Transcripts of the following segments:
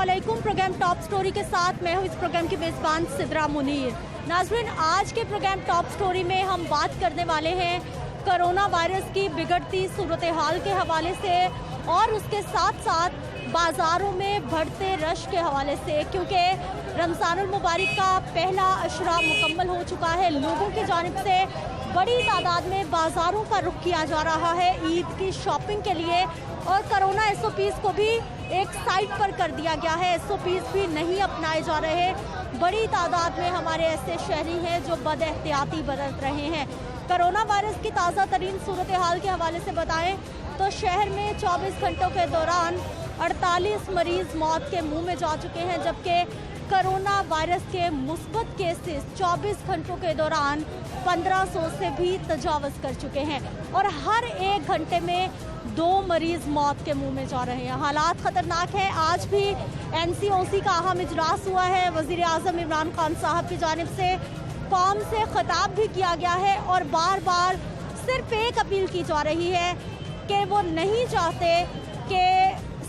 अस्सलामुअलैकुम। Programme top story के साथ मैं हूं इस प्रोग्राम की मेज़बान सिद्रा मुनीर। नाज़रीन, आज के प्रोग्राम टॉप स्टोरी में हम बात करने वाले हैं कोरोना वायरस की बिगड़ती सूरत हाल के हवाले से और उसके साथ साथ बाज़ारों में बढ़ते रश के हवाले से, क्योंकि रमज़ानुल मुबारक का पहला अशरा मुकम्मल हो चुका है। लोगों की जानिब से बड़ी तादाद में बाज़ारों का रुख किया जा रहा है ईद की शॉपिंग के लिए, और कोरोना SOPs को भी एक साइड पर कर दिया गया है। SOPs भी नहीं अपनाए जा रहे। बड़ी तादाद में हमारे ऐसे शहरी हैं जो बदएहतियाती बरत रहे हैं। कोरोना वायरस की ताज़ा तरीन सूरत हाल के हवाले से बताएं तो शहर में 24 घंटों के दौरान 48 मरीज़ मौत के मुंह में जा चुके हैं, जबकि कोरोना वायरस के मुस्बत केसेस 24 घंटों के दौरान 1500 से भी तजावज़ कर चुके हैं और हर एक घंटे में 2 मरीज़ मौत के मुंह में जा रहे हैं। हालात ख़तरनाक है। आज भी NCOC का अहम इजलास हुआ है। वज़ीर आज़म इमरान खान साहब की जानिब से कौम से ख़िताब भी किया गया है और बार बार सिर्फ एक अपील की जा रही है कि वो नहीं चाहते कि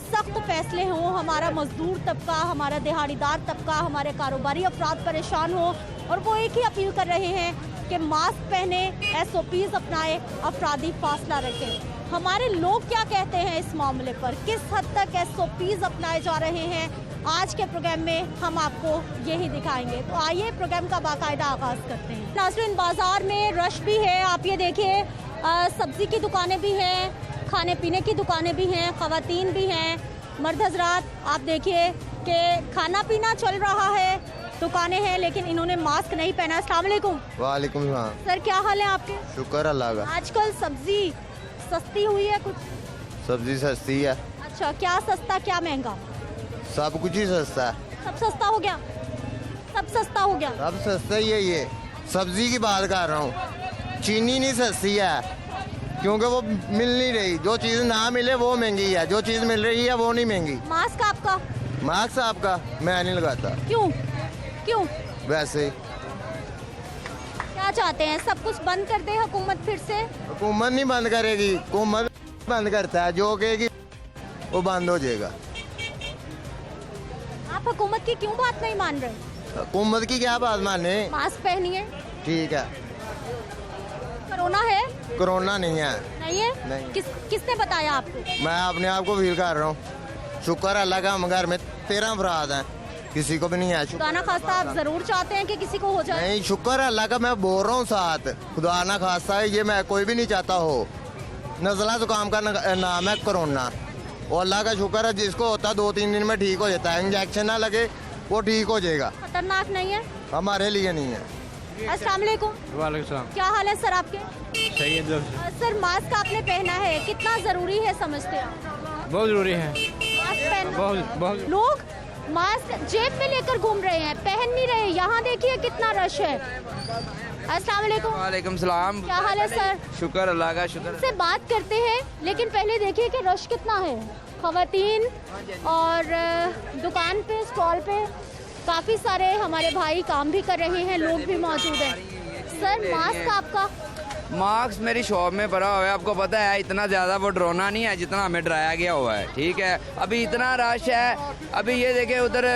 सख्त फैसले हों। हमारा मजदूर तबका, हमारा दिहाड़ीदार तबका, हमारे कारोबारी अफराद परेशान हों, और वो एक ही अपील कर रहे हैं कि मास्क पहने, SOPs अपनाएं, अफरादी फासला रखें। हमारे लोग क्या कहते हैं इस मामले पर, किस हद तक SOPs अपनाए जा रहे हैं, आज के प्रोग्राम में हम आपको यही दिखाएंगे। तो आइए प्रोग्राम का बाकायदा आगाज़ करते हैं। नाज़रीन, बाज़ार में रश भी है। आप ये देखिए, सब्ज़ी की दुकानें भी हैं, खाने पीने की दुकानें भी हैं, ख़वातीन भी हैं, मर्द हज़रात। आप देखिए कि खाना पीना चल रहा है, दुकानें हैं, लेकिन इन्होंने मास्क नहीं पहना। अस्सलाम वालेकुम। वालेकुम सलाम। सर, क्या हाल है आपके? शुक्र अल्लाह का। आजकल सब्जी सस्ती हुई है कुछ? सब्जी सस्ती है। अच्छा, क्या सस्ता क्या महंगा? सब कुछ ही सस्ता है। सब सस्ता हो गया, सब सस्ता हो गया। सब सस्ता ही है। ये सब्जी की बात कर रहा हूँ। चीनी नहीं सस्ती है क्योंकि वो मिल नहीं रही। जो चीज़ ना मिले वो महंगी है, जो चीज़ मिल रही है वो नहीं महंगी। मास्क आपका? मास्क आपका मैं नहीं लगाता। क्यों क्यों? वैसे क्या चाहते हैं, सब कुछ बंद कर दे हुकूमत फिर से? हुकूमत नहीं बंद करेगी, हुकूमत बंद करता है। जो कहेगी वो बंद हो जाएगा। आप हुकूमत की क्यों बात नहीं मान रहे? हुकूमत की क्या बात माने? मास्क पहनिए। ठीक है। कोरोना है? कोरोना नहीं है। नहीं है? नहीं। किसने बताया आपको? मैं अपने आप को फील कर रहा हूँ। शुक्र अल्लाह का, हम घर में 13 अफराद हैं, किसी को भी नहीं है। खुदा ना खास्ता आप जरूर चाहते हैं कि किसी को हो जाए? नहीं, शुक्र अल्लाह का, मैं बोल रहा हूँ साथ। खुदा ना खास्ता है, ये मैं कोई भी नहीं चाहता हो। नज़ला जुकाम का नाम है कोरोना, और अल्लाह का शुक्र है जिसको होता है 2-3 दिन में ठीक हो जाता है। इंजेक्शन ना लगे वो ठीक हो जाएगा। खतरनाक नहीं है? हमारे लिए नहीं है। अस्सलाम वालेकुम। वालेकुम सलाम। क्या हाल है सर आपके? सही है। सर, मास्क आपने पहना है, कितना जरूरी है समझते हैं? बहुत जरूरी है। मास्क पहनना बहुत। लोग मास्क जेब में लेकर घूम रहे हैं, पहन नहीं रहे। यहाँ देखिए कितना रश है। अस्सलाम वालेकुम। वालेकुम सलाम। क्या हाल है सर? शुक्र अल्लाह का, शुक्र। से बात करते हैं, लेकिन पहले देखिए कि रश कितना है। खवातीन और दुकान पे, स्टॉल पे काफ़ी सारे हमारे भाई काम भी कर रहे हैं, लोग भी मौजूद हैं। सर, मास्क आपका? मास्क मेरी शॉप में पड़ा हुआ है। आपको पता है इतना ज़्यादा वो डराना नहीं है जितना हमें डराया गया हुआ है। ठीक है, अभी इतना रश है। अभी ये देखे उधर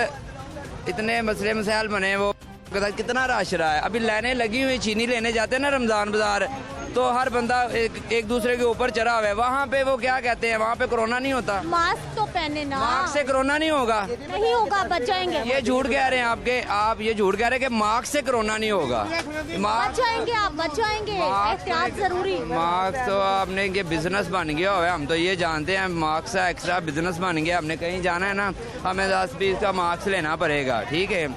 इतने मसले मसाइल बने, वो कितना रश रहा है। अभी लाइनें लगी हुई, चीनी लेने जाते हैं ना रमज़ान बाजार, तो हर बंदा एक दूसरे के ऊपर चढ़ा हुआ है। वहाँ पे वो क्या कहते हैं, वहाँ पे कोरोना नहीं होता। मास्क तो पहने ना। मास्क से कोरोना नहीं होगा। नहीं होगा, बच जाएंगे। ये झूठ कह रहे हैं आप ये झूठ कह रहे हैं कि मास्क से कोरोना नहीं होगा। बच जाएंगे आप, बच जाएंगे। एहतियात जरूरी। मास्क तो आपने ये बिजनेस बन गया हुआ है, हम तो ये जानते हैं। मास्क का एक्स्ट्रा बिजनेस बन गया। हमने कहीं जाना है ना, हमें 10-20 का मास्क लेना पड़ेगा। ठीक है,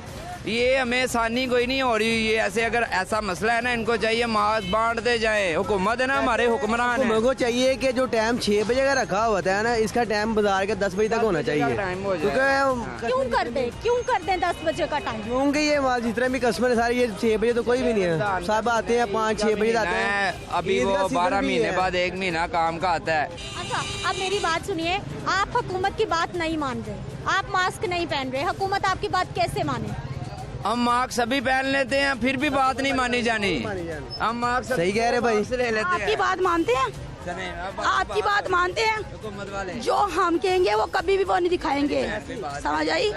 ये हमें आसानी कोई नहीं हो रही। ये ऐसे अगर ऐसा मसला है ना, इनको चाहिए मास्क बांटते जाए। हुकूमत है ना, हमारे हुक्मरान है। को चाहिए कि जो टाइम 6 बजे का रखा होता है ना, इसका टाइम बाजार के 10 बजे तक होना चाहिए। क्यों कर दें 10 बजे का टाइम? क्योंकि ये जितने भी कस्टमर सारे, ये 6 बजे तो कोई भी नहीं है। सब आते हैं 5-6 बजे आते हैं। अभी वो 12 महीने बाद 1 महीना काम का आता है। अच्छा, अब मेरी बात सुनिए। आप हुकूमत की बात नहीं मान रहे, आप मास्क नहीं पहन रहे, हुकूमत आपकी बात कैसे माने? हम मास्क सभी पहन लेते हैं, फिर भी बात नहीं मानी जानी। हम मास्क सही कह रहे भाई। ले लेते हैं। आपकी बात मानते हैं? आपकी बात मानते हैं, जो हम कहेंगे वो कभी भी वो नहीं दिखाएंगे, समझ आई।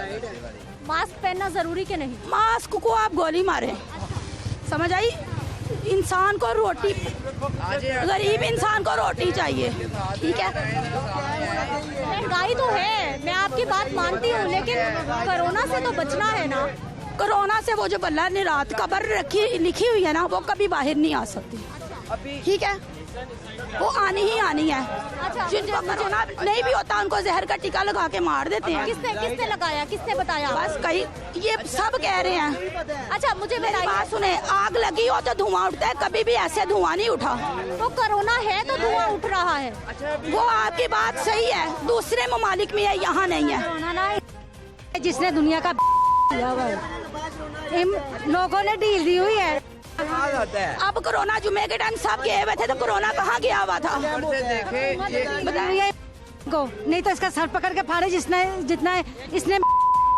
मास्क पहनना जरूरी कि नहीं? मास्क को आप गोली मारे, समझ आई। इंसान को रोटी, गरीब इंसान को रोटी चाहिए, ठीक है। महंगाई तो है, मैं आपकी बात मानती हूँ, लेकिन कोरोना से तो बचना है ना। कोरोना से वो जो बल्ला ने रात कब्र लिखी हुई है ना, वो कभी बाहर नहीं आ सकती, ठीक है। वो आनी ही आनी है। जिनको कोरोना नहीं भी होता उनको जहर का टीका लगा के मार देते हैं। किसने लगाया, किसने बताया? बस कई ये सब कह रहे हैं। अच्छा मुझे मेरी बात सुने, आग लगी हो तो धुआं उठता है, कभी भी ऐसे धुआं नहीं उठा। तो कोरोना है तो धुआं उठ रहा है। वो आपकी बात सही है, दूसरे ममालिक में है, यहाँ नहीं है। जिसने दुनिया का किया हुआ है, इन लोगों ने डील दी हुई है। अब कोरोना जुमे के टाइम सब गए हुए थे, तो कोरोना कहाँ गया हुआ था? बताइए को, नहीं तो इसका सर पकड़ के फाड़े जितना इसने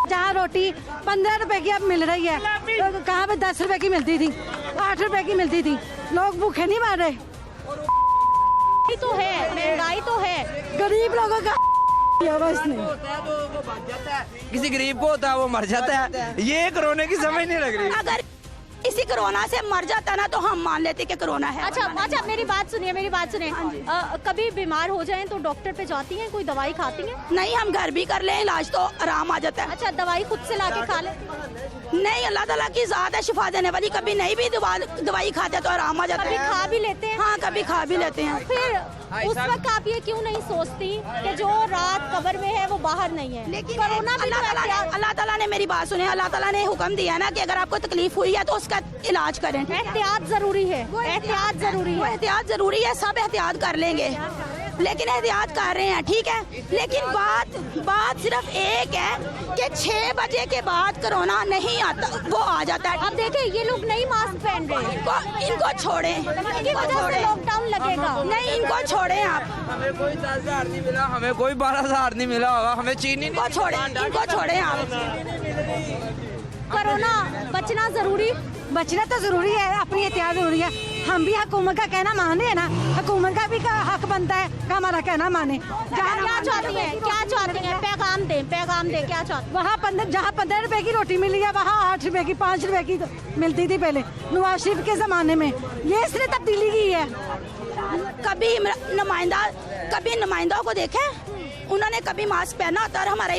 जहाँ रोटी 15 रुपए की अब मिल रही है, तो कहाँ पे 10 रुपए की मिलती थी, 8 रुपए की मिलती थी। लोग भूखे नहीं मर रहे। तो है, महंगाई तो है, गरीब लोगों का इसने। किसी गरीब को होता है वो मर जाता है, ये कोरोना की समझ नहीं लग रही। अगर इसी कोरोना से मर जाता ना तो हम मान लेते कि कोरोना है। अच्छा मेरी बात सुनिए। कभी बीमार हो जाएं तो डॉक्टर पे जाती हैं, कोई दवाई खाती हैं? नहीं, हम घर भी कर लें इलाज तो आराम आ जाता है। अच्छा दवाई खुद से लाके खा ले? नहीं, अल्लाह ताला की ज़ात है शिफा देने वाली, कभी नहीं भी दवाई खाते तो आराम आ जाता है। कभी खा भी लेते हैं? हाँ, कभी खा भी लेते हैं। फिर उस वक्त आप ये क्यों नहीं सोचती कि जो रात कब्र में है वो बाहर नहीं है? लेकिन कोरोना भी अल्लाह ताला ने मेरी बात सुने, अल्लाह ताला ने हुक्म दिया ना कि अगर आपको तकलीफ हुई है तो उसका इलाज करें। एहतियात जरूरी है, एहतियात जरूरी है। एहतियात जरूरी है, सब एहतियात कर लेंगे, लेकिन एहतियात कर रहे हैं, ठीक है। लेकिन बात सिर्फ एक है कि 6 बजे के बाद कोरोना नहीं आता, वो आ जाता है। अब देखें ये लोग नहीं मास्क पहन रहे, इनको छोड़ें, इनकी वजह से लॉकडाउन लगेगा। नहीं, इनको छोड़ें आप। हमें कोई 10,000 नहीं मिला, हमें कोई 12,000 नहीं मिला होगा, हमें चीनी इनको छोड़ें आप। कोरोना बचना जरूरी, बचना तो जरूरी है, अपनी एहतियात जरूरी है। हम भी हुकूमत का कहना माने है ना, हुकूमत का भी हक बनता है कि हमारा कहना माने। क्या चाहती हैं? पैगाम दें, क्या चाहती? वहाँ जहाँ 15 रुपए की रोटी मिली है, वहाँ 8 रुपए की, 5 रुपए की मिलती थी पहले नवाज शरीफ के जमाने में। ये इसने तब्दीली की है। कभी नुमाइंदा को देखे, उन्होंने कभी मास्क पहना होता और हमारा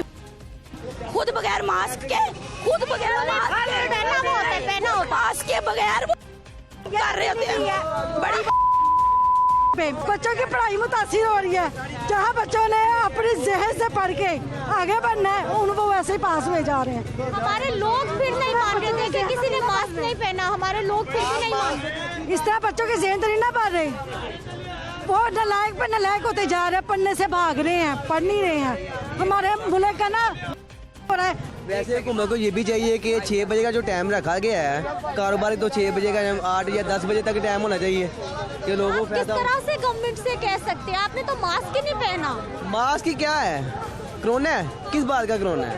खुद बगैर मास्क के मास्क के बगैर कर रहे होते हैं। बड़ी बच्चों की पढ़ाई मुतासिर हो रही है। जहाँ बच्चों ने अपनी जहर से पढ़ के आगे बढ़ना है, वो वैसे ही पास में जा रहे हैं। हमारे लोग फिर नहीं मान रहे थे कि किसी ने मास्क नहीं पहना, हमारे लोग फिर भी नहीं मान रहे। इस तरह बच्चों के ज़हन तो नहीं ना पढ़ रहे, वो नालायक पर नालायक होते जा रहे हैं, पढ़ने से भाग रहे हैं, पढ़ नहीं रहे हैं। हमारे मुल्क का ना हो रहा है। वैसे हुकूमत को ये भी चाहिए कि 6 बजे का जो टाइम रखा गया है कारोबार, तो 6 बजे का टाइम 8 या 10 बजे तक टाइम होना चाहिए कि लोगों को किस तरह से गवर्नमेंट से कह सकते हैं? आपने तो मास्क ही नहीं पहना। मास्क की क्या है? कोरोना है? किस बात का कोरोना है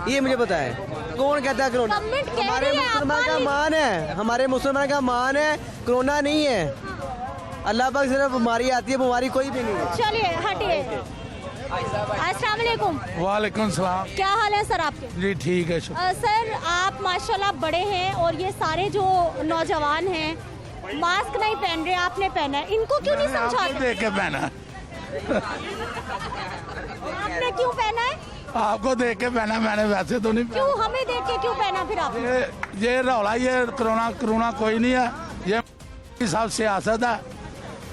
ये मुझे पता है। कौन कहता है कोरोना? हमारे मुसलमान का मान है, हमारे मुसलमान का मान है, कोरोना नहीं है। अल्लाह पाक सिर्फ बीमारी आती है, बीमारी कोई भी नहीं है। चलिए हटिए। अस्सलाम वालेकुम। वालेकुम सलाम। क्या हाल है सर आपके? जी ठीक है। सर आप माशाल्लाह बड़े हैं और ये सारे जो नौजवान हैं मास्क नहीं पहन रहे, आपने पहना है, इनको क्यों नहीं समझाते? देख के पहना। आपने क्यों पहना है? आपको देख के पहना, मैंने वैसे तो नहीं। क्यों हमें देख के क्यों पहना फिर आपने? ये रौला, ये कोरोना कोई नहीं है, ये सब सियासत है,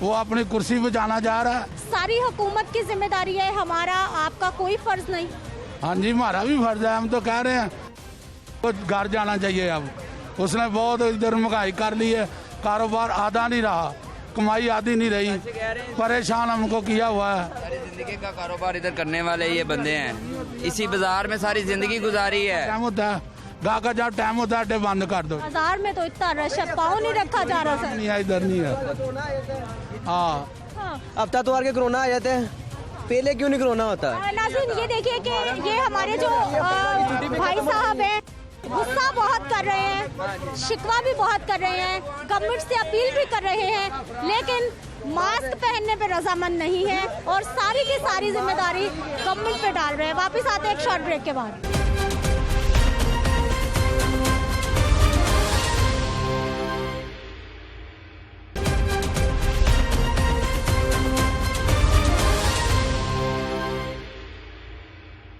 वो अपनी कुर्सी पे जाना जा रहा है। सारी हुकूमत की जिम्मेदारी है, हमारा आपका कोई फर्ज नहीं। हाँ जी, हमारा भी फर्ज है, हम तो कह रहे हैं वो घर जाना चाहिए। अब उसने बहुत इधर महंगाई कर ली है, कारोबार आधा नहीं रहा, कमाई आधी नहीं रही, परेशान हमको किया हुआ है। सारी जिंदगी का कारोबार इधर करने वाले ये बंदे हैं, इसी बाजार में सारी जिंदगी गुजारी है। टाइम होता है गा का जब टाइम होता है बंद कर दो। बाजार में तो इतना रश है, पाँव नहीं रखा जा रहा सर। नहीं है, इधर नहीं है। हाँ, हफ्ता तो के कोरोना आ जाते हैं, पहले क्यों नहीं कोरोना होता? नाज़रीन ये देखिए कि ये हमारे जो भाई साहब हैं गुस्सा बहुत कर रहे हैं, शिकवा भी बहुत कर रहे हैं, गवर्नमेंट से अपील भी कर रहे हैं, लेकिन मास्क पहनने पे रजामंद नहीं है और सारी की सारी जिम्मेदारी गवर्नमेंट पे डाल रहे हैं। वापस आते हैं एक शॉर्ट ब्रेक के बाद।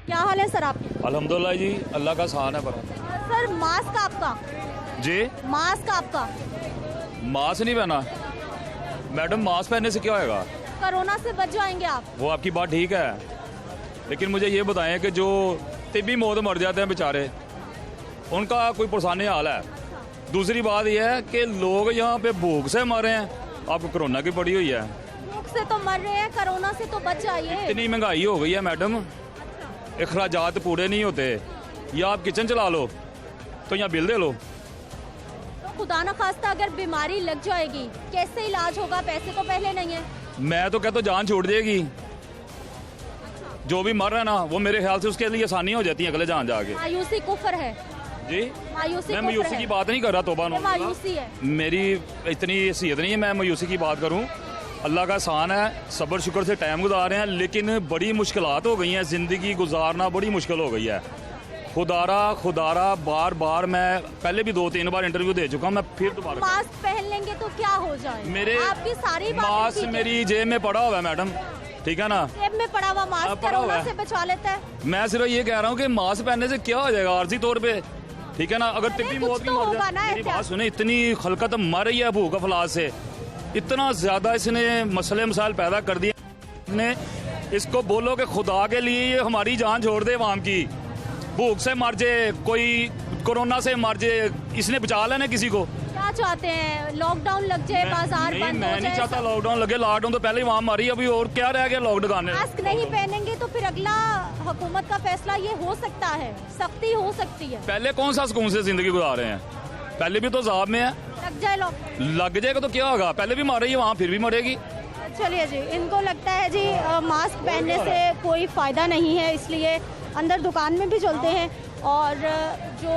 क्या हाल है सर आपके? अल्हम्दुलिल्लाह जी, अल्लाह का सहन है पर। सर मास्क आपका? जी मास्क आपका? मास्क नहीं पहना मैडम, मास्क पहनने से क्या होएगा? कोरोना से बच जाएंगे आप। वो आपकी बात ठीक है, लेकिन मुझे ये बताएं कि जो तिब्बी मौत मर जाते हैं बेचारे, उनका कोई परेशानी हाल है। दूसरी बात यह है कि लोग यहाँ पे भूख से मर रहे हैं, आपको कोरोना की पड़ी हुई है। भूख से तो मर रहे हैं, कोरोना से तो बच जाइए। इतनी महंगाई हो गई है मैडम, अखराजात पूरे नहीं होते। या आप किचन चला लो तो यहाँ बिल दे लो। तो खुदा न खास्ता अगर बीमारी लग जाएगी कैसे इलाज होगा? पैसे तो पहले नहीं है। मैं तो कहता हूँ जान छोड़ देगी। जो भी मर रहा है ना, वो मेरे ख्याल से उसके लिए आसानी हो जाती है अगले जान जाके। मायूसी कुफर है जी। मायूसी मैं कुफर मायूसी है। की बात नहीं कर रहा, तोबा ये मायूसी है। मेरी इतनी हैसियत नहीं है मैं मायूसी की बात करूं। अल्लाह का एहसान है, सब्र शुक्र से टाइम गुजार रहे हैं, लेकिन बड़ी मुश्किलात हो गई हैं, ज़िंदगी गुजारना बड़ी मुश्किल हो गई है। खुदारा बार बार, मैं पहले भी 2-3 बार इंटरव्यू दे चुका हूं, मैं फिर दोबारा। मास्क पहन लेंगे तो क्या हो जाए? मेरे आपकी सारी बातें मास्क ठीक है। मेरी जेब में पड़ा हुआ है मैडम, ठीक है ना? जेब में पड़ा हुआ मास्क पड़ा हुआ कोरोना है। से बचा लेता है। मैं सिर्फ ये कह रहा हूँ कि मास्क पहनने से क्या हो जाएगा आर्जी तौर पे, ठीक है ना? अगर तिब्बी कुछ मौत भी तो मर होगा जाए, ना, मेरी एहतियात। बात सुने, इतनी खलकत मर रही है भूख अफलास से, इतना ज्यादा इसने मसले मसाइल पैदा कर दिए। ने इसको बोलो कि खुदा के लिए ये हमारी जान छोड़ दे, आवाम की भूख से मर जाए, कोई कोरोना से मर जाए, इसने बचा लेना किसी को। क्या चाहते हैं? लॉकडाउन लग जाए, बाजार बंद हो मैं नहीं जाए? चाहता लॉकडाउन लगे। लॉकडाउन तो पहले ही वहां मारी, अभी और क्या रह गया लॉकडाउन में? मास्क नहीं पहनेंगे तो फिर अगला हुकूमत का फैसला ये हो सकता है, सख्ती हो सकती है। पहले कौन सा सुकून से जिंदगी गुजार रहे हैं? पहले भी तो अज़ाब में है। लग जाए लॉकडाउन, लग जाएगा तो क्या होगा? पहले भी मार रही है वहाँ, फिर भी मरेगी। चलिए जी, इनको लगता है जी मास्क पहनने से कोई फ़ायदा नहीं है, इसलिए अंदर दुकान में भी चलते हैं और जो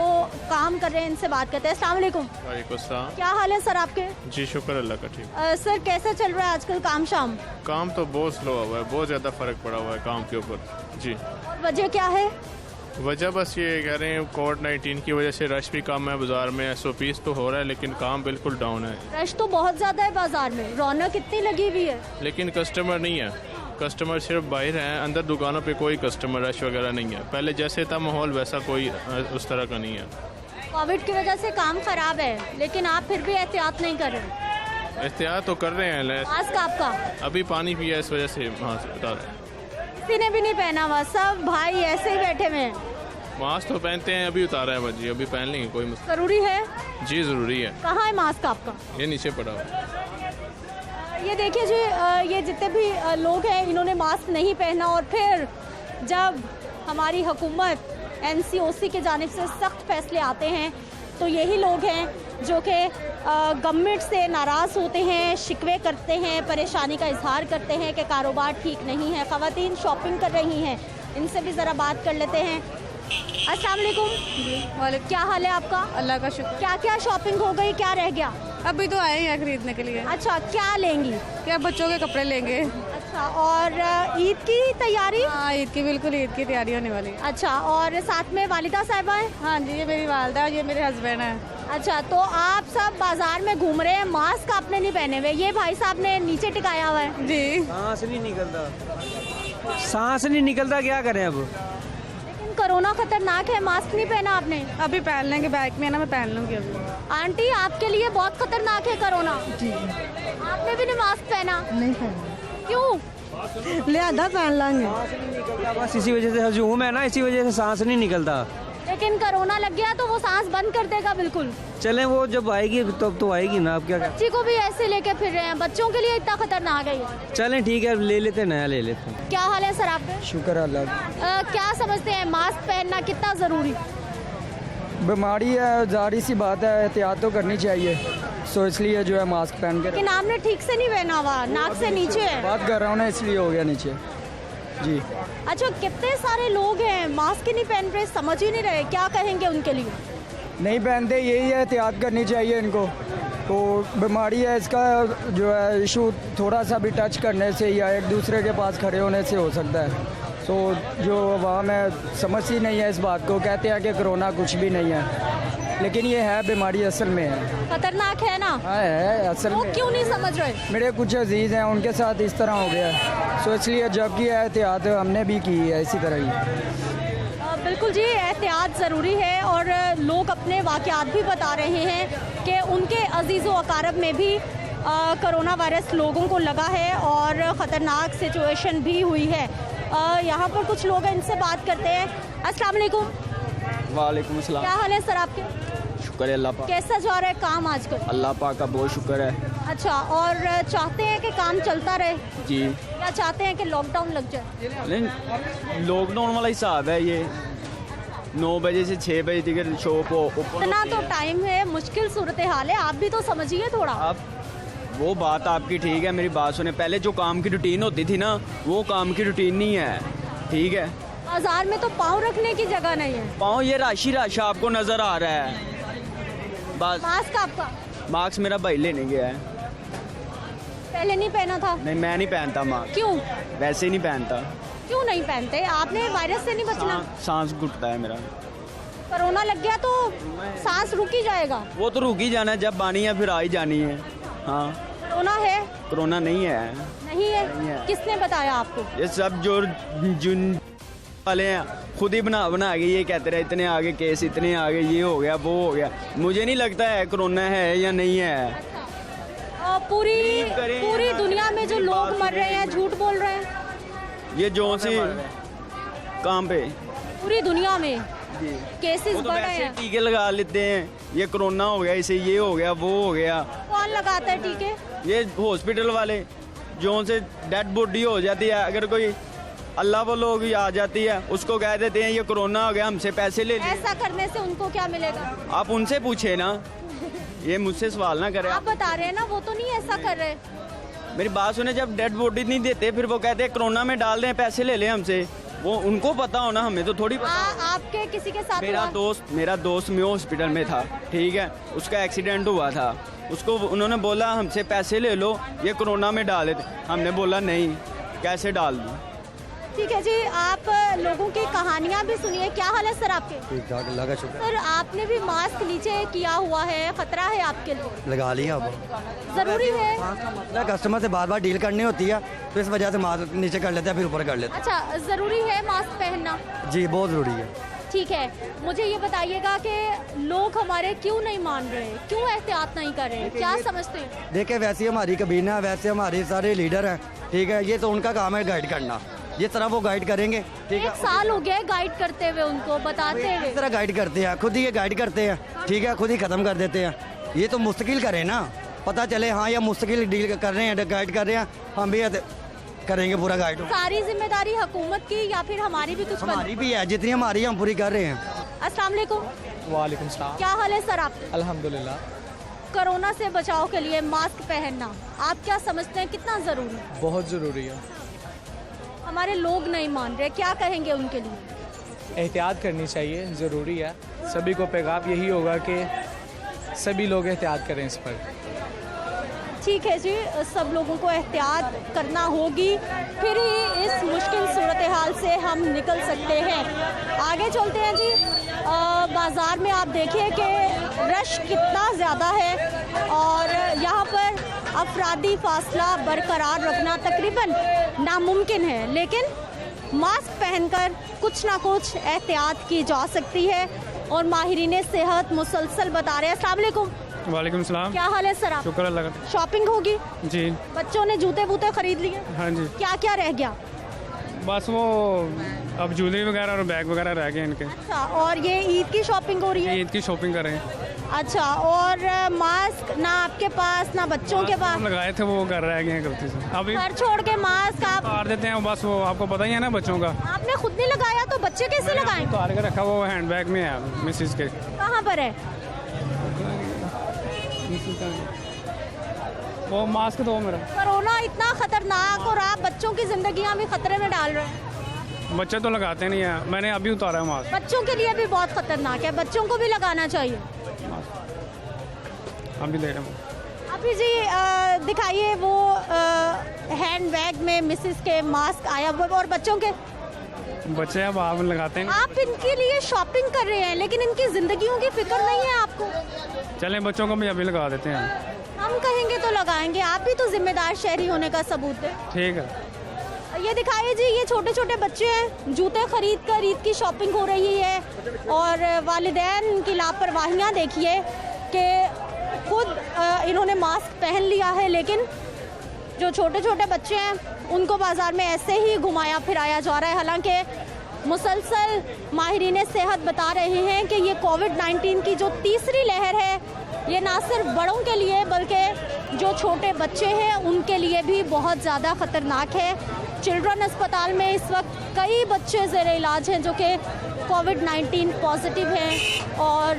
काम कर रहे हैं इनसे बात करते हैं। अस्सलाम वालेकुम। वालेकुम सलाम। क्या हाल है सर आपके? जी शुक्र अल्लाह का, ठीक। सर कैसा चल रहा है आजकल काम शाम? काम तो बहुत स्लो हुआ है, बहुत ज़्यादा फ़र्क पड़ा हुआ है काम के ऊपर जी। और वजह क्या है? वजह बस ये कह रहे हैं कोविड-19 की वजह से रश भी कम है बाज़ार में, SOPs तो हो रहा है लेकिन काम बिल्कुल डाउन है। रश तो बहुत ज़्यादा है बाजार में, रौनक इतनी लगी हुई है, लेकिन कस्टमर नहीं है, कस्टमर सिर्फ बाहर हैं, अंदर दुकानों पे कोई कस्टमर रश वगैरह नहीं है। पहले जैसे था माहौल वैसा कोई उस तरह का नहीं है। कोविड की वजह से काम खराब है, लेकिन आप फिर भी एहतियात नहीं कर रहे। एहतियात तो कर रहे हैं, मास्क आपका? अभी पानी पिया इस वजह से वहाँ से उतार। किसी ने भी नहीं पहना हुआ, सब भाई ऐसे ही बैठे हुए हैं। मास्क तो पहनते हैं, अभी उतारा है बस जी, अभी पहन लेंगे, कोई मसला। जरूरी है जी ज़रूरी है। कहाँ है मास्क आपका? ये नीचे पड़ा हुआ है। ये देखिए जी, ये जितने भी लोग हैं इन्होंने मास्क नहीं पहना और फिर जब हमारी हुकूमत NCOC की जानिब से सख्त फैसले आते हैं तो यही लोग हैं जो कि गवर्नमेंट से नाराज़ होते हैं, शिकवे करते हैं, परेशानी का इजहार करते हैं कि कारोबार ठीक नहीं है। ख़वातीन शॉपिंग कर रही हैं, इनसे भी ज़रा बात कर लेते हैं। अस्सलाम वालेकुम। क्या हाल है आपका? अल्लाह का शुक्र। क्या क्या शॉपिंग हो गई, क्या रह गया? अभी तो आए हैं खरीदने के लिए। अच्छा, क्या लेंगी? क्या बच्चों के कपड़े लेंगे। अच्छा, और ईद की तैयारी? हाँ ईद की, बिल्कुल ईद की तैयारी होने वाली है। अच्छा, और साथ में वालिदा साहिबा है? हाँ जी, ये मेरी वालदा है, ये मेरे हस्बैंड है। अच्छा, तो आप सब बाजार में घूम रहे हैं, मास्क आपने नहीं पहने हुए, ये भाई साहब ने नीचे टिकाया हुआ है जी। सांस नहीं निकलता, सांस नहीं निकलता, क्या करें अब? लेकिन कोरोना खतरनाक है, मास्क नहीं पहना आपने? अभी पहन लेंगे, बैग में है ना, मैं पहन लूंगी अभी। आंटी आपके लिए बहुत खतरनाक है कोरोना जी। आपने भी नहीं मास्क पहना? नहीं पहना। क्यों? लिहाजा पहन लेंगे। सांस नहीं निकलता, बस इसी वजह से हजूम है ना, इसी वजह से सांस नहीं निकलता। लेकिन कोरोना लग गया तो वो सांस बंद कर देगा बिल्कुल। चलें, वो जब आएगी तब तो आएगी ना, अब क्या करें? बच्ची को भी ऐसे लेके फिर रहे हैं, बच्चों के लिए इतना खतरनाक है ये। चलें ठीक है, ले लेते, नया ले लेते हैं। क्या हाल है सर आपके? शुक्र अल्लाह। क्या समझते हैं मास्क पहनना कितना ज़रूरी? बीमारी है, जारी सी बात है, एहतियात तो करनी चाहिए, सो इसलिए जो है मास्क पहन के। लेकिन आपने ठीक से नहीं पहना हुआ, नाक से नीचे है। बात कर रहा हूँ ना, इसलिए हो गया नीचे जी। अच्छा, कितने सारे लोग हैं मास्क ही नहीं पहन रहे, समझ ही नहीं रहे, क्या कहेंगे उनके लिए? नहीं पहनते, यही है, एहतियात करनी चाहिए इनको। तो बीमारी है, इसका जो है इशू थोड़ा सा भी टच करने से या एक दूसरे के पास खड़े होने से हो सकता है। तो जो अवाम है समझती नहीं है इस बात को, कहते हैं कि कोरोना कुछ भी नहीं है, लेकिन ये है बीमारी, असल में है, खतरनाक है ना। हाँ है असल वो में। क्यों नहीं समझ रहे? मेरे कुछ अजीज़ हैं, उनके साथ इस तरह हो गया है, सो इसलिए जब की एहतियात हमने भी की है इसी तरह ही। बिल्कुल जी, एहतियात ज़रूरी है और लोग अपने वाक़यात भी बता रहे हैं कि उनके अजीज़ व अकारब में भी कोरोना वायरस लोगों को लगा है और ख़तरनाक सिचुएशन भी हुई है। यहाँ पर कुछ लोग हैं, इनसे बात करते हैं। अस्सलाम वालेकुम। वालेकुम अस्सलाम। क्या हाल है सर आपके? शुक्र है अल्लाह पाक। कैसा जा रहा है काम आजकल? अल्लाह पाक का बहुत शुक्र है। अच्छा, और चाहते हैं कि काम चलता रहे जी, या चाहते हैं कि लॉकडाउन लग जाए? लेकिन लॉकडाउन वाला हिसाब है ये, 9 बजे से 6 बजे तक शॉप ओपन। इतना तो टाइम है, मुश्किल सूरत हाल है, आप भी तो समझिए थोड़ा। आप वो बात आपकी ठीक है, मेरी बात सुने। पहले जो काम की रूटीन होती थी ना, वो काम की रूटीन नहीं है, ठीक है। बाजार में तो पाँव रखने की जगह नहीं है। पाँव ये राशि आपको नजर आ रहा है बस। मास्क आपका? मास्क मेरा भाई लेने गया है। पहले नहीं पहना था? नहीं, मैं नहीं पहनता मास्क। क्यों? वैसे ही नहीं पहनता। क्यों नहीं पहनते? आपने वायरस से नहीं बचना? सांस घुटता है मेरा। कोरोना लग गया तो सांस रुक ही जाएगा। वो तो रुक ही जाना है, जब आनी है फिर आ ही जानी है। हाँ, कोरोना है? कोरोना नहीं है। नहीं है? नहीं है। किसने बताया आपको? ये सब जो जिन वाले हैं खुद ही बना के ये कहते रहे इतने आगे केस, इतने आगे ये हो गया वो हो गया। मुझे नहीं लगता है कोरोना है या नहीं है। पूरी दुनिया में जो लोग मर रहे हैं झूठ बोल रहे हैं। ये जो सी काम पे पूरी दुनिया में केसेस बढ़ रहे हैं। टीके लगा लेते हैं, ये कोरोना हो गया, इसे ये हो गया वो हो गया। कौन लगाता है टीके? ये हॉस्पिटल वाले, जो से डेड बॉडी हो जाती है, अगर कोई अल्लाह वो लोग आ जाती है, उसको कह देते हैं ये कोरोना हो गया, हमसे पैसे ले ले। ऐसा करने से उनको क्या मिलेगा? आप उनसे पूछे ना, ये मुझसे सवाल ना करें। आप बता रहे हैं ना, वो तो नहीं ऐसा कर रहे। मेरी बात सुने, जब डेड बॉडी नहीं देते फिर वो कहते हैं कोरोना में डाल रहे हैं, पैसे ले लें हमसे। वो उनको पता हो ना, हमें तो थोड़ी पता। आपके किसी के साथ? मेरा दोस्त में हॉस्पिटल में था, ठीक है, उसका एक्सीडेंट हुआ था। उसको उन्होंने बोला हमसे पैसे ले लो, ये कोरोना में डाले थे। हमने बोला नहीं, कैसे डाल दूँ। ठीक है जी, आप लोगों की कहानियाँ भी सुनिए। क्या हाल है सर आपके? ठीक ठाक, अल्लाह का शुक्र। सर आपने भी मास्क नीचे किया हुआ है, खतरा है आपके लिए? लगा लिया अब। जरूरी है? मतलब कस्टमर से बार बार डील करनी होती है, तो इस वजह से मास्क नीचे कर लेते हैं फिर ऊपर कर लेते हैं। अच्छा, जरूरी है मास्क पहनना? जी बहुत ज़रूरी है। ठीक है, मुझे ये बताइएगा कि लोग हमारे क्यों नहीं मान रहे, क्यों एहतियात नहीं कर रहे, क्या समझते हैं? देखिए, वैसे हमारी कबीना है, वैसे हमारे सारे लीडर हैं, ठीक है, ये तो उनका काम है गाइड करना, जिस तरह वो गाइड करेंगे, ठीक है। 1 साल हो गया गाइड करते हुए, उनको बताते हुए। इस तरह गाइड करते हैं, खुद ही ये गाइड करते हैं, ठीक है, खुद ही खत्म कर देते हैं। ये तो मुस्तकिल करें ना, पता चले हाँ ये मुस्तकिल डील कर रहे हैं, गाइड कर रहे हैं, हम भी करेंगे पूरा गाइड। सारी जिम्मेदारी हुकूमत की या फिर हमारी भी कुछ? हमारी भी है, जितनी हमारी हम पूरी कर रहे हैं। अस्सलाम वालेकुम। वालेकुम सलाम। क्या हाल है सर आपके? अल्हम्दुलिल्लाह। कोरोना से बचाव के लिए मास्क पहनना आप क्या समझते हैं, कितना ज़रूरी है? बहुत ज़रूरी है। हमारे लोग नहीं मान रहे, क्या कहेंगे उनके लिए? एहतियात करनी चाहिए, ज़रूरी है। सभी को पैगाम यही होगा कि सभी लोग एहतियात करें इस पर। ठीक है जी, सब लोगों को एहतियात करना होगी, फिर ही इस मुश्किल सूरत हाल से हम निकल सकते हैं। आगे चलते हैं जी। बाज़ार में आप देखिए कि रश कितना ज़्यादा है और यहाँ पर अफरादी फासला बरकरार रखना तकरीबन नामुमकिन है, लेकिन मास्क पहनकर कुछ ना कुछ एहतियात की जा सकती है और माहिरीन सेहत मुसलसल बता रहे हैं। अस्सलाम वालेकुम। वालेकुम सलाम। क्या हाल है सर आप? शुक्र अल्लाह का। शॉपिंग होगी? जी। बच्चों ने जूते बूते खरीद लिए? हाँ जी। क्या क्या रह गया? बस वो अब ज्वेलरी वगैरह और बैग वगैरह रह गए इनके। अच्छा, और ये ईद की शॉपिंग हो रही है? ईद की शॉपिंग कर रहे हैं। अच्छा, और मास्क ना आपके पास ना बच्चों के पास? लगाए थे वो घर रह गए हैं गलती से। अभी घर छोड़ के मास्क आप उतार देते हैं, बस वो आपको पता ही है ना बच्चों का। आपने खुद नहीं लगाया तो बच्चे कैसे लगाएं? उतार के रखा, वो हैंड बैग में है मिसिस के। कहाँ पर है वो मास्क दो मेरा। कोरोना इतना खतरनाक और आप बच्चों की जिंदगियां भी खतरे में डाल रहे हैं। बच्चे तो लगाते नहीं है, मैंने अभी उतारा है मास्क। बच्चों के लिए भी बहुत खतरनाक है, बच्चों को भी लगाना चाहिए। अभी दे रहा हूँ। अभी जी दिखाइए वो हैंड बैग में मिसेस के मास्क आया और बच्चों के। बच्चे अब आप लगाते हैं। आप इनके लिए शॉपिंग कर रहे हैं लेकिन इनकी जिंदगियों की फिक्र नहीं है आपको। चलें बच्चों को भी अभी लगा देते हैं। हम कहेंगे तो लगाएंगे, आप भी तो जिम्मेदार शहरी होने का सबूत है। ठीक है। ये दिखाइए जी, ये छोटे छोटे बच्चे हैं, जूते खरीद कर ईद की शॉपिंग हो रही है और वालिदैन की लापरवाहियाँ देखिए कि खुद इन्होंने मास्क पहन लिया है लेकिन जो छोटे छोटे बच्चे हैं उनको बाज़ार में ऐसे ही घुमाया फिराया जा रहा है। हालांकि मुसलसल माहिरीन सेहत बता रहे हैं कि ये कोविड-19 की जो तीसरी लहर है ये ना सिर्फ बड़ों के लिए बल्कि जो छोटे बच्चे हैं उनके लिए भी बहुत ज़्यादा ख़तरनाक है। चिल्ड्रन अस्पताल में इस वक्त कई बच्चे ज़ेर इलाज हैं जो कि कोविड-19 पॉजिटिव हैं और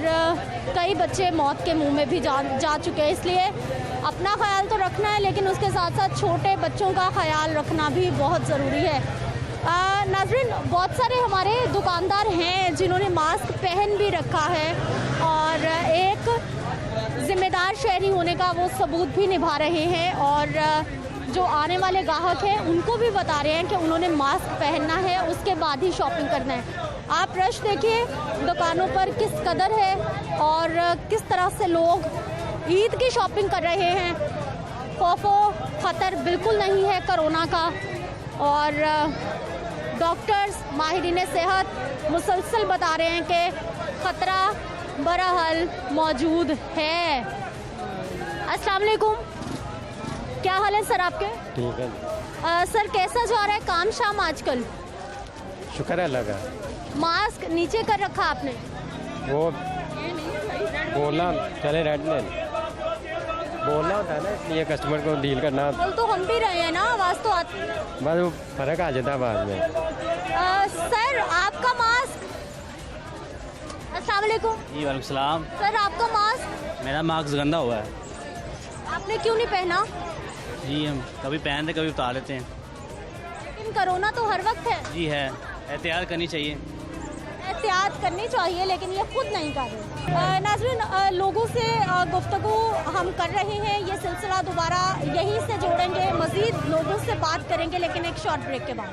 कई बच्चे मौत के मुंह में भी जा चुके हैं। इसलिए अपना ख्याल तो रखना है लेकिन उसके साथ साथ छोटे बच्चों का ख्याल रखना भी बहुत ज़रूरी है। नाज़रीन, बहुत सारे हमारे दुकानदार हैं जिन्होंने मास्क पहन भी रखा है और एक ज़िम्मेदार शहरी होने का वो सबूत भी निभा रहे हैं और जो आने वाले ग्राहक हैं उनको भी बता रहे हैं कि उन्होंने मास्क पहनना है, उसके बाद ही शॉपिंग करना है। आप रश देखिए दुकानों पर किस कदर है और किस तरह से लोग ईद की शॉपिंग कर रहे हैं। खौफो ख़तर बिल्कुल नहीं है कोरोना का और डॉक्टर्स माहिरीन सेहत मुसलसल बता रहे हैं कि ख़तरा बहरहाल मौजूद है। अस्सलाम वालेकुम, क्या हाल है सर आपके? ठीक है। सर कैसा जा रहा है काम शाम आजकल? शुक्र है अल्लाह का। मास्क नीचे कर रखा आपने? वो बोलना चले रेड ले बोलना होता है ना, इसलिए कस्टमर को डील करना। बोल तो हम भी रहे हैं ना, आवाज़ तो आती है। बस वो फर्क आ जाता है बाद में। सर आपका मास्क। अस्सलाम वालेकुम। जी वालेकुम सलाम। सर आपका मास्क? मेरा मास्क गंदा हुआ है। आपने क्यों नहीं पहना? जी हम कभी पहनते कभी उतार लेते हैं। लेकिन कोरोना तो हर वक्त है। जी है, एहतियात करनी चाहिए। एहतियात करनी चाहिए लेकिन ये खुद नहीं कर रहे। नाज़रीन, लोगों से गुफ्तगू हम कर रहे हैं, ये सिलसिला दोबारा यहीं से जोड़ेंगे, मज़ीद लोगों से बात करेंगे लेकिन एक शॉर्ट ब्रेक के बाद।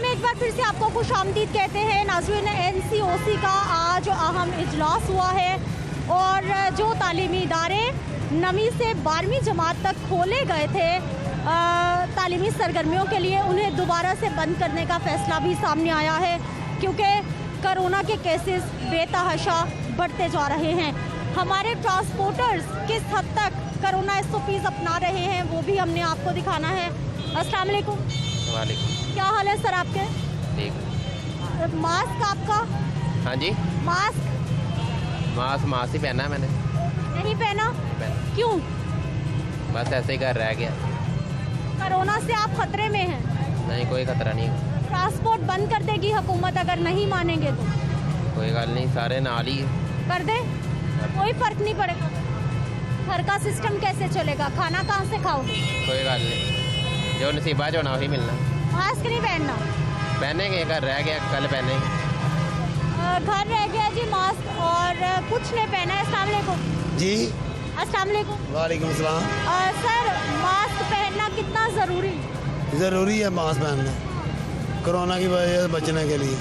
एक बार फिर से आपको खुशामदीद कहते हैं। नाज़रीन, NCOC का आज अहम इजलास हुआ है और जो तालीमी इदारे 9वीं से 12वीं जमात तक खोले गए थे तालीमी सरगर्मियों के लिए, उन्हें दोबारा से बंद करने का फ़ैसला भी सामने आया है क्योंकि कोरोना के केसेस बेतहाशा बढ़ते जा रहे हैं। हमारे ट्रांसपोर्टर्स किस हद तक कोरोना SOPs अपना रहे हैं वो भी हमने आपको दिखाना है। अस्सलाम वालेकुम। वालेकुम। क्या हाल है सर आपके? ठीक। मास्क आपका? हाँ जी। मास्क ही पहना है मैंने। नहीं पहना? क्यों? बस ऐसे ही घर रह गया। कोरोना से आप खतरे में हैं? नहीं, कोई खतरा नहीं। ट्रांसपोर्ट बंद कर देगी हुकूमत अगर नहीं मानेंगे तो? कोई गल नहीं, सारे नाल ही कर दे, कोई फर्क नहीं पड़ेगा। घर का सिस्टम कैसे चलेगा? खाना कहाँ से खाओगे? कोई गल नहीं, जो नसीबा जो ना वही मिलना। मास्क नहीं पहनना? पहनेंगे, घर रह गया, कल पहनेंगे। घर रह गया जी मास्क और कुछ नहीं पहना है। अस्सलाम वालेकुम। जी। अस्सलाम वालेकुम। वालेकुम सलाम। सर मास्क पहनना कितना ज़रूरी? ज़रूरी है मास्क पहनना कोरोना की वजह से बचने के लिए।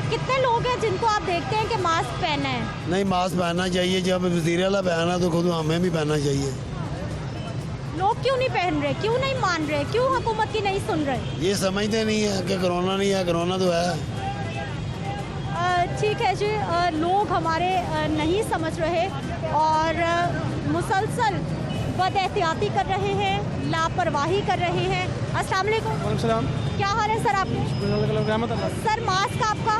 कितने लोग हैं जिनको आप देखते हैं कि मास्क पहना है? नहीं, मास्क पहनना चाहिए। जब वज़ीर आला पहना तो खुद हमें भी पहनना चाहिए। लोग क्यों नहीं पहन रहे, क्यों नहीं मान रहे, क्यों हुकूमत की नहीं सुन रहे? ये समझते नहीं है कि कोरोना नहीं है, कोरोना तो है। ठीक है जी, लोग हमारे नहीं समझ रहे और मुसलसल बदएहतियाती कर रहे हैं, लापरवाही कर रहे हैं। अस्सलाम वालेकुम। सलाम। क्या हाल है सर आपके? सर मास्क आपका?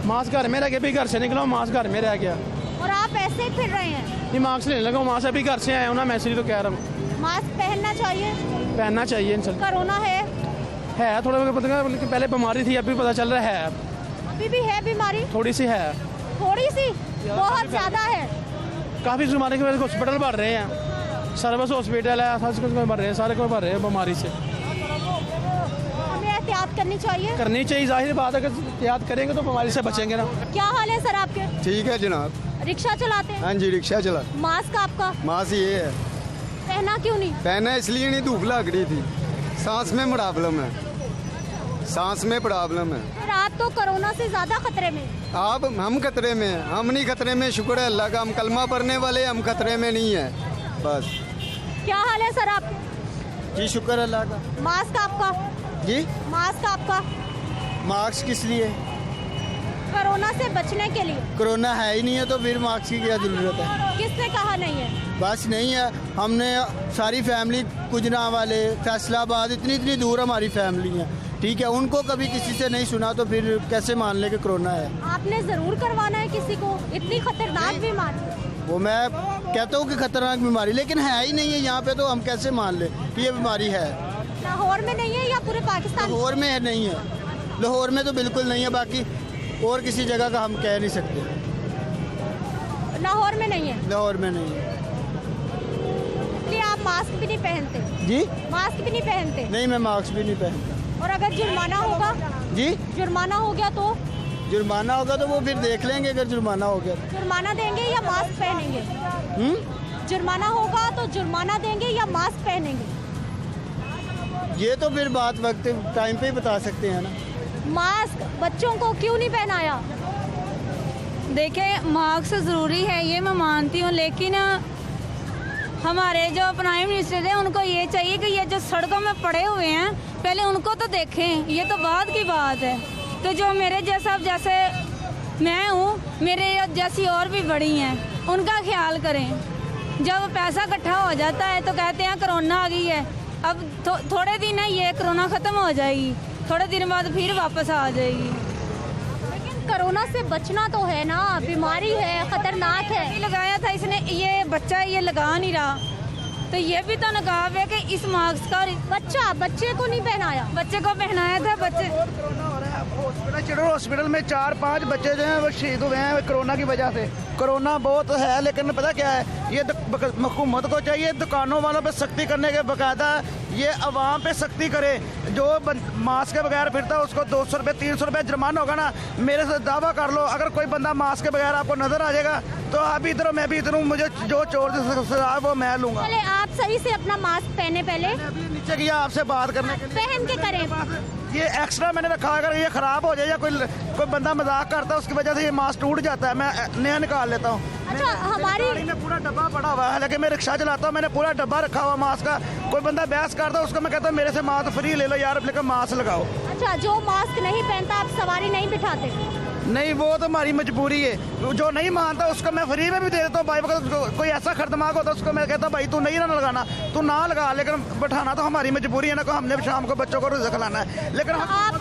मास्क घर में रह गया, भी घर से निकला, मास्क घर में रह गया और आप ऐसे ही फिर रहे हैं? नहीं, मास्क लेने लगा, मास्क अभी घर से आया हूँ ना, मैं इसलिए तो कह रहा हूँ। मास्क पहनना चाहिए? पहनना चाहिए। कोरोना है थोड़ा पता, पहले बीमारी थी, अभी पता चल रहा है। अभी भी है बीमारी? थोड़ी सी है। थोड़ी सी? बहुत ज्यादा है। काफ़ी जुर्माने की वजह से हॉस्पिटल भर रहे हैं, सर्विस हॉस्पिटल है, सब कुछ भर रहे हैं, सारे को भर रहे हैं बीमारी से। हमें एहतियात करनी चाहिए? करनी चाहिए, जाहिर बात है, अगर एहतियात करेंगे तो बीमारी से बचेंगे ना। क्या हाल है सर आपके? ठीक है जनाब। रिक्शा चलाते हैं? हाँ जी रिक्शा चला। मास्क आपका? मास्क ये है। पहना क्यों नहीं? पहना इसलिए नहीं, धूप लग रही थी, सांस में प्रॉब्लम है, सांस में प्रॉब्लम है। रात तो कोरोना से ज्यादा खतरे में। अब हम खतरे में हैं, हम नहीं खतरे में, शुक्र है अल्लाह का, हम कलमा पढ़ने वाले, हम खतरे में नहीं है बस। क्या हाल है सर आपके? जी शुक्र अल्लाह का। मास्क आपका? जी मास्क आपका? मास्क किस लिए? कोरोना से बचने के लिए। कोरोना है ही नहीं है तो फिर मास्क की क्या जरूरत है? किसने कहा नहीं है? बस नहीं है, हमने सारी फैमिली गुजरा वाले, फैसलाबाद, इतनी दूर हमारी फैमिली है, ठीक है, उनको कभी किसी से नहीं सुना तो फिर कैसे मान ले कि कोरोना है? आपने जरूर करवाना है किसी को, इतनी खतरनाक बीमारी। वो मैं कहता हूँ कि खतरनाक बीमारी, लेकिन है ही नहीं है यहाँ पे, तो हम कैसे मान ले कि ये बीमारी है? लाहौर में नहीं है या पूरे पाकिस्तान? लाहौर में है, नहीं है, लाहौर में तो बिल्कुल नहीं है, बाकी और किसी जगह का हम कह नहीं सकते। लाहौर में नहीं है? लाहौर में नहीं है। इसलिए आप मास्क भी नहीं पहनते? जी मास्क भी नहीं पहनते? नहीं, मैं मास्क भी नहीं पहनता। और अगर जुर्माना होगा? जी जुर्माना हो गया तो? जुर्माना होगा तो वो फिर देख लेंगे, अगर जुर्माना हो गया। जुर्माना देंगे या मास्क पहनेंगे? जुर्माना होगा तो जुर्माना देंगे या मास्क पहनेंगे? ये तो फिर बात वक्त टाइम पे ही बता सकते हैं ना। मास्क बच्चों को क्यों नहीं पहनाया? देखिए मास्क ज़रूरी है, ये मैं मानती हूँ, लेकिन हमारे जो प्राइम मिनिस्टर हैं उनको ये चाहिए कि ये जो सड़कों में पड़े हुए हैं पहले उनको तो देखें, ये तो बाद की बात है। तो जो मेरे जैसा, जैसे मैं हूँ, मेरे जैसी और भी बड़ी हैं, उनका ख्याल करें। जब पैसा इकट्ठा हो जाता है तो कहते हैं कोरोना आ गई है, अब थोड़े दिन है ये कोरोना ख़त्म हो जाएगी, थोड़े दिन बाद फिर वापस आ जाएगी। लेकिन कोरोना से बचना तो है ना, बीमारी है, खतरनाक है। लगाया था इसने, ये बच्चा ये लगा नहीं रहा, तो ये भी तो नकाब है कि इस मास्क का। बच्चे को नहीं पहनाया? बच्चे को पहनाया था। बच्चे चिड़ो हॉस्पिटल में 4-5 बच्चे जो हैं वो शहीद हुए हैं कोरोना की वजह से। कोरोना बहुत है, लेकिन पता क्या है, ये हुकूमत को चाहिए दुकानों वालों पे सख्ती करने के, बकायदा ये अवाम पे सख्ती करे। जो मास्क के बगैर फिरता है उसको 200 रुपये 300 रुपये जुर्माना होगा ना। मेरे से दावा कर लो, अगर कोई बंदा मास्क के बगैर आपको नजर आ जाएगा तो आप भी इधर हो, मैं भी इधर हूँ, मुझे जो चोर सजा वो मैं लूंगा। पहले आप सही से अपना मास्क पहने। पहले नीचे किया आपसे बात करने के लिए, पहन के करें। ये एक्स्ट्रा मैंने रखा, अगर ये खराब हो जाए या कोई बंदा मजाक करता है उसकी वजह से ये मास्क टूट जाता है, मैं नया निकाल लेता हूँ। अच्छा, हमारी में पूरा डब्बा पड़ा हुआ है, लेकिन मैं रिक्शा चलाता हूँ, मैंने पूरा डब्बा रखा हुआ मास्क का। कोई बंदा बहस करता है उसको मैं कहता हूँ मेरे से मास्क फ्री ले लो यार, लेकिन मास्क लगाओ। अच्छा, जो मास्क नहीं पहनता आप सवारी नहीं बिठाते? नहीं, वो तो हमारी मजबूरी है। जो नहीं मानता उसको मैं फ्री में भी दे देता हूँ। भाई कोई ऐसा खतरनाक होता है उसको मैं कहता हूँ भाई तू नहीं ना लगाना, तू ना लगा, लेकिन बैठाना तो हमारी मजबूरी है ना, को हमने शाम को बच्चों को रोज़ा खिलाना है। लेकिन आप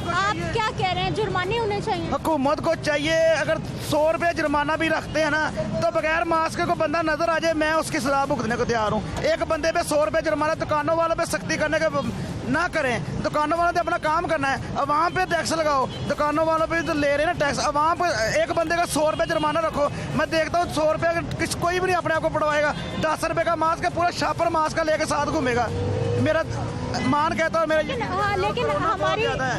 क्या कह रहे हैं, जुर्माने होने चाहिए? हुकूमत को चाहिए, अगर 100 रुपये जुर्माना भी रखते हैं ना तो बगैर मास्क को बंदा नजर आ जाए, मैं उसकी सजा भुगतने को तैयार हूँ। एक बंदे पे 100 रुपये जुर्माना, दुकानों वालों पे सख्ती करने का ना करें। दुकानों वालों ने अपना काम करना है, अवाम पे टैक्स लगाओ। दुकानों वालों पे तो ले रहे हैं ना टैक्स, अवाम पे एक बंदे का 100 रुपये जुर्माना रखो। मैं देखता हूँ 100 रुपये कोई भी नहीं अपने आप को पड़वाएगा। 10 रुपये का मास्क है, पूरा छापर मास्क का लेके साथ घूमेगा। मेरा मान कहता हूँ मेरा। लेकिन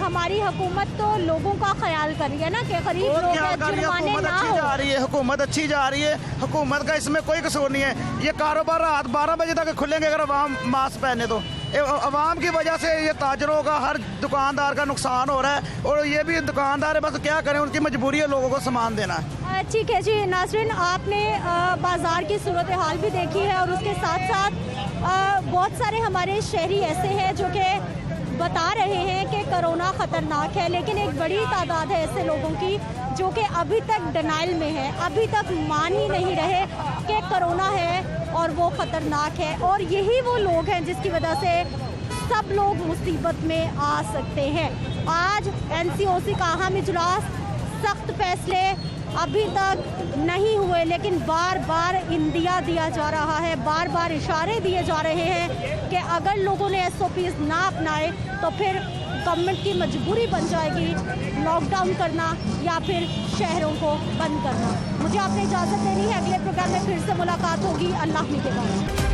हमारी हुकूमत तो लोगों का ख्याल कर रही है ना, कि गरीब लोग जुर्माने ना हो। जा रही है हुकूमत, अच्छी जा रही है हुकूमत का, इसमें कोई कसूर नहीं है। ये कारोबार रात 12 बजे तक खुलेंगे अगर अवाम मास्क पहने तो। अवाम की वजह से ये ताजरों का, हर दुकानदार का नुकसान हो रहा है, और ये भी दुकानदार है, बस क्या करें, उनकी मजबूरी है लोगों को सामान देना है। ठीक है जी नाज़रीन, आपने बाज़ार की सूरत हाल भी देखी है, और उसके साथ साथ बहुत सारे हमारे शहरी ऐसे हैं जो कि बता रहे हैं कि कोरोना ख़तरनाक है, लेकिन एक बड़ी तादाद है ऐसे लोगों की जो कि अभी तक डिनाइल में है, अभी तक मान ही नहीं रहे कि कोरोना है और वो ख़तरनाक है। और यही वो लोग हैं जिसकी वजह से सब लोग मुसीबत में आ सकते हैं। आज NCOC का अहम इजलास, सख्त फैसले अभी तक नहीं हुए, लेकिन बार बार इंदिया दिया जा रहा है, बार बार इशारे दिए जा रहे हैं कि अगर लोगों ने SOPs ना अपनाए तो फिर गवर्नमेंट की मजबूरी बन जाएगी लॉकडाउन करना या फिर शहरों को बंद करना। मुझे आपने इजाज़त देनी है, अगले प्रोग्राम में फिर से मुलाकात होगी। अल्लाह के बाद।